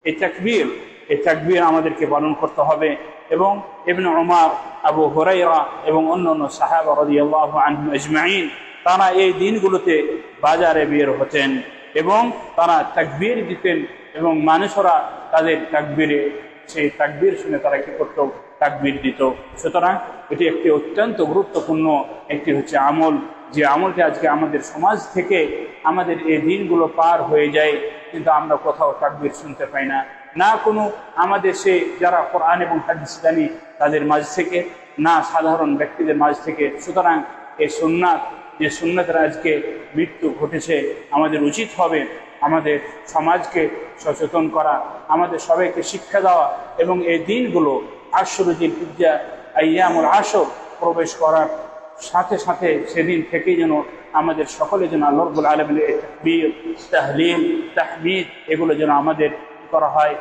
এই তাকবীর আমাদেরকে পালন করতে হবে। এবং ইবনে উমর, আবু হুরায়রা এবং অন্যান্য সাহাবা রাদিয়াল্লাহু আনহুম আজমাইন তারা এই দিনগুলোতে বাজারে বের হতেন এবং তারা তাকবীর দিতেন এবং মানুষরা তাদের তাকবীরে সেই তাকবীর শুনে তারা কি করত? তাকবীর দিত। সুতরাং এটি একটি অত্যন্ত গুরুত্বপূর্ণ একটি হচ্ছে আমল, যে আমলটি আজকে আমাদের সমাজ থেকে আমাদের এই দিনগুলো পার হয়ে যায়, কিন্তু আমরা কোথাও তাকবীর শুনতে পাই না, না কোনো আমাদের সে যারা কোরআন এবং হাদিস জানি তাদের মাঝ থেকে, না সাধারণ ব্যক্তিদের মাঝ থেকে। সুতরাং এই সুন্নাত, যে সুন্নাতের আজকে মৃত্যু ঘটেছে, আমাদের উচিত হবে আমাদের সমাজকে সচেতন করা, আমাদের সবাইকে শিক্ষা দেওয়া এবং এই দিনগুলো আশুর জিলহিজ্জা আইয়ামুল আশর প্রবেশ করার সাথে সাথে সেদিন থেকেই যেন আমাদের সকলে যেন আল্লাহ রাব্বুল আলামিনের তাকবীর, তাহলিল, তাহমিদ এগুলো যেন আমাদের করা হয়।